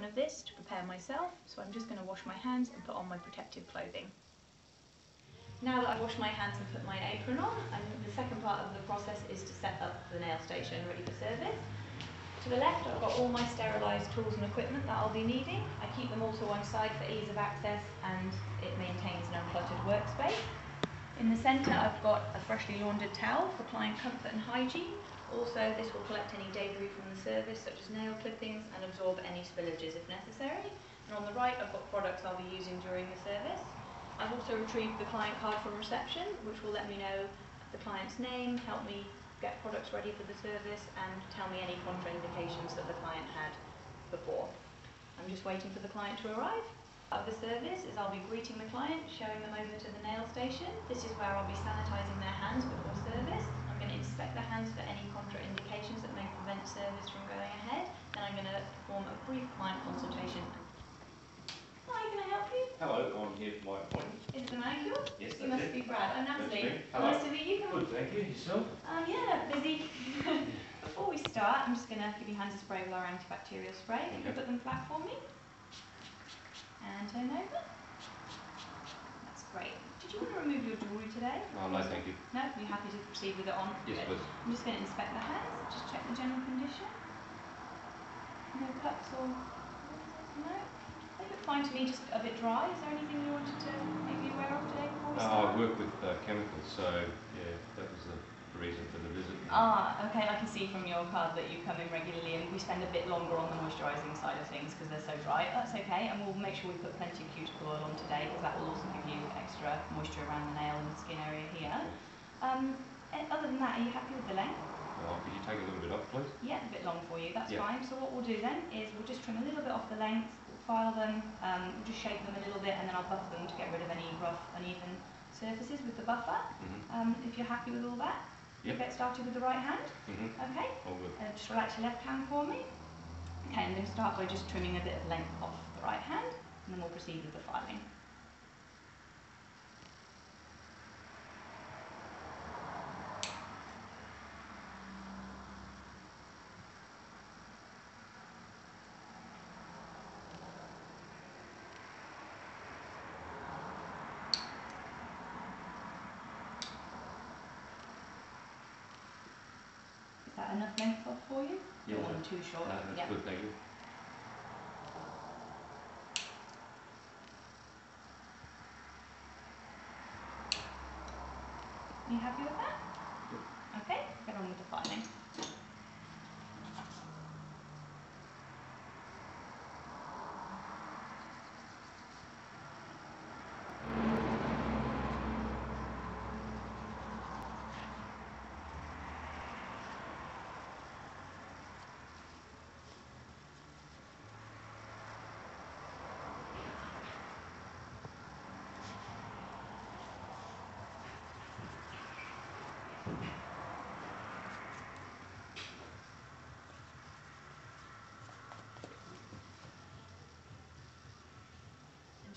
of this to prepare myself, so I'm just going to wash my hands and put on my protective clothing. Now that I've washed my hands and put my apron on, the second part of the process is to set up the nail station ready for service. To the left, I've got all my sterilised tools and equipment that I'll be needing. I keep them all to one side for ease of access, and it maintains an uncluttered workspace. In the centre, I've got a freshly laundered towel for client comfort and hygiene. Also, this will collect any debris from the service, such as nail clippings, and absorb any spillages if necessary. And on the right, I've got products I'll be using during the service. I've also retrieved the client card from reception, which will let me know the client's name, help me get products ready for the service, and tell me any contraindications that the client had before. I'm just waiting for the client to arrive. Part of the service is I'll be greeting the client, showing them over to the nail station. This is where I'll be sanitising their hands before service. I'm going to inspect the hands for any contraindications that may prevent service from going ahead. Then I'm going to perform a brief client consultation. Hi, can I help you? Hello, I'm here for my appointment. Is it the manicure? Yes, you must be Brad. I'm Natalie. Hello. Nice to meet you. Good, thank you. Yourself? Yeah, busy. Before we start, I'm just going to give your hands a spray with our antibacterial spray. If you can put them flat for me. And turn over. That's great. Did you want to remove your jewellery today? Oh, no, thank you. No? You're happy to proceed with it on? Yes, please. I'm just going to inspect the hands, just check the general condition. No cuts or... No? They look fine to me, just a bit dry. Is there anything you wanted to make me aware of today before we start? I work with chemicals, so yeah, that was the reason for the visit. Okay, I can see from your card that you come in regularly, and we spend a bit longer on the moisturising side of things because they're so dry. That's okay, and we'll make sure we put plenty of cuticle oil on today because that will also give you extra moisture around the nail and the skin area here. Other than that, are you happy with the length? Could you take a little bit off, please? Yeah, a bit long for you, that's Yeah. fine. So what we'll do then is we'll just trim a little bit off the length, we'll file them, we'll just shape them a little bit, and then I'll buff them to get rid of any rough, uneven surfaces with the buffer. If you're happy with all that, we'll get started with the right hand. Okay? All good. Just relax your left hand for me. Okay, I'm going to start by just trimming a bit of length off the right hand, and then we'll proceed with the filing. Is that enough length off for you? Yeah. Don't want them too short. No, that's good, thank you. Are you happy with that? Good. Okay, get on with the filing.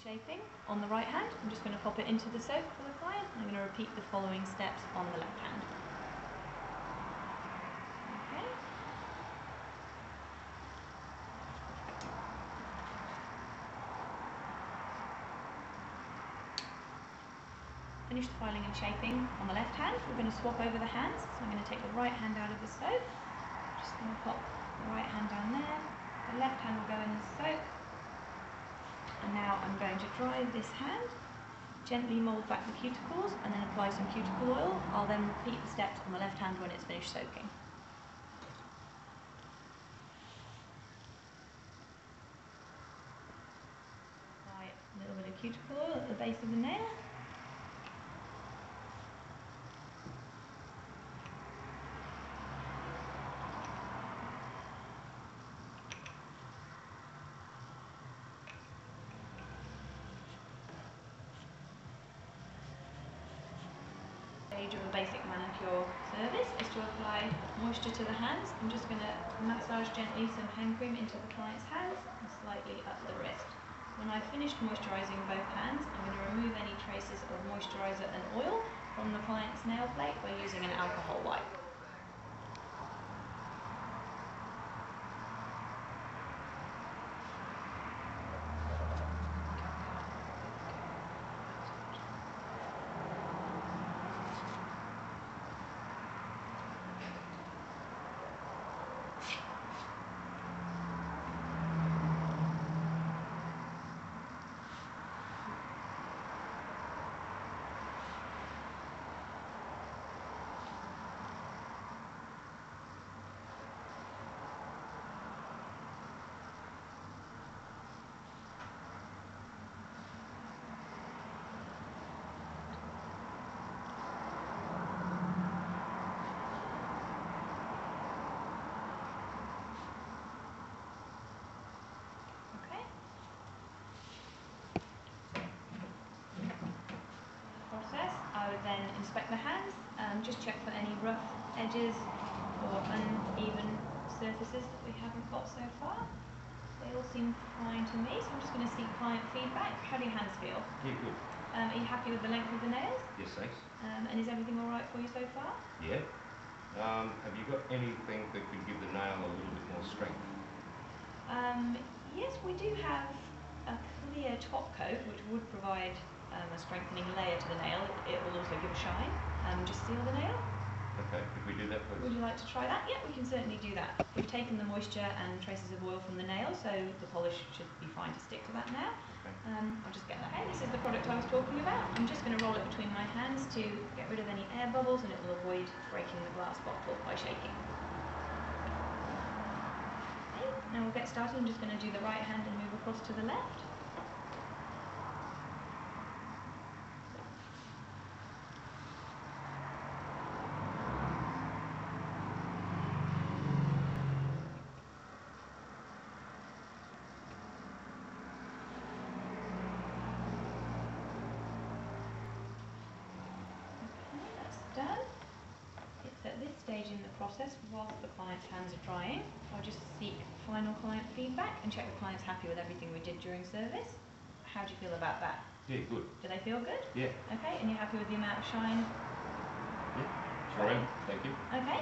Shaping on the right hand. I'm just going to pop it into the soap for the client. I'm going to repeat the following steps on the left hand. Okay. Finished filing and shaping on the left hand. We're going to swap over the hands. So I'm going to take the right hand out of the soap. Just going to pop the right hand down there. The left hand will go in the soap. And now I'm going to dry this hand, gently mould back the cuticles, and then apply some cuticle oil. I'll then repeat the steps on the left hand when it's finished soaking. Apply a little bit of cuticle oil at the base of the nail. Stage of a basic manicure service is to apply moisture to the hands. I'm just going to massage gently some hand cream into the client's hands and slightly up the wrist. When I've finished moisturising both hands, I'm going to remove any traces of moisturiser and oil from the client's nail plate by using an alcohol wipe. inspect the hands, just check for any rough edges or uneven surfaces that we haven't got so far. They all seem fine to me, so I'm just going to seek client feedback. How do your hands feel? Yeah, good. Are you happy with the length of the nails? Yes, thanks. And is everything alright for you so far? Yeah. Have you got anything that could give the nail a little bit more strength? Yes, we do have a clear top coat which would provide a strengthening layer to the nail. It will also give a shine, just seal the nail. Okay, could we do that please? Would you like to try that? Yeah, we can certainly do that. We've taken the moisture and traces of oil from the nail, so the polish should be fine to stick to that now. Okay. I'll just get that out. This is the product I was talking about. I'm just going to roll it between my hands to get rid of any air bubbles, and it will avoid breaking the glass bottle by shaking. Okay, now we'll get started. I'm just going to do the right hand and move across to the left. Done. It's at this stage in the process, whilst the client's hands are drying, I'll just seek final client feedback and check the client's happy with everything we did during service. How do you feel about that? Yeah, good. Do they feel good? Yeah. Okay, and you're happy with the amount of shine? Yeah, sure am. Thank you. Okay,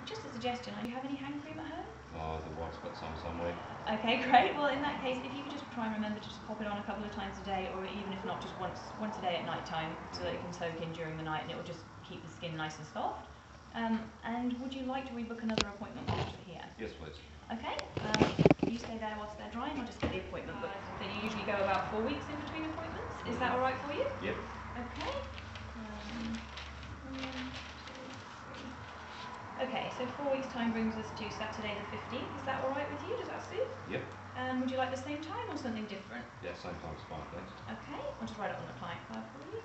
just a suggestion, do you have any hand cream at home? Oh, the wife's got some somewhere. Okay, great. Well, in that case, if you could just try and remember to just pop it on a couple of times a day, or even if not, just once a day at night time, so that it can soak in during the night and it will just keep the skin nice and soft. And would you like to rebook another appointment whilst you're here? Yes, please. Okay, you stay there whilst they're drying, I'll just get the appointment booked. So you usually go about 4 weeks in between appointments. Is that alright for you? Yep. Okay. 1, 2, 3. Okay, so 4 weeks time brings us to Saturday the 15th. Is that alright with you? Does that suit? Yep. Would you like the same time or something different? Yeah, same time's fine, thanks. Okay, I'll just write it on the client card for you.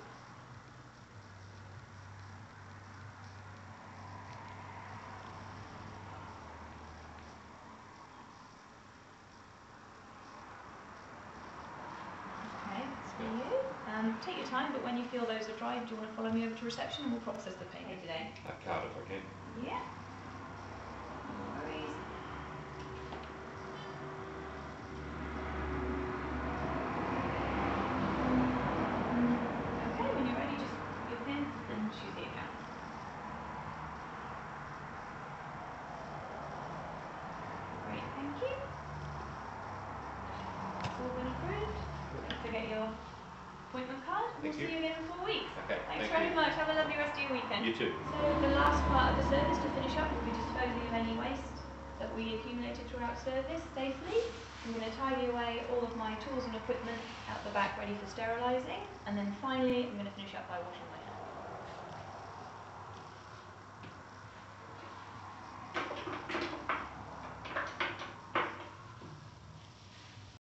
Okay, that's for you. Take your time, but when you feel those are dry, do you want to follow me over to reception and we'll process the payment today? Card if I can. Yeah. No worries. Okay, when you're ready, just put your pin and choose the account. Great, thank you. That's all been approved. Don't forget your appointment card. We'll see you again in 4 weeks. Okay, Thanks thank very you. much. Have a lovely rest of your weekend. You too. So the last part of the service to finish up will be disposing of any waste that we accumulated throughout service safely. I'm going to tidy away all of my tools and equipment out the back ready for sterilising, and then finally I'm going to finish up by washing my hands.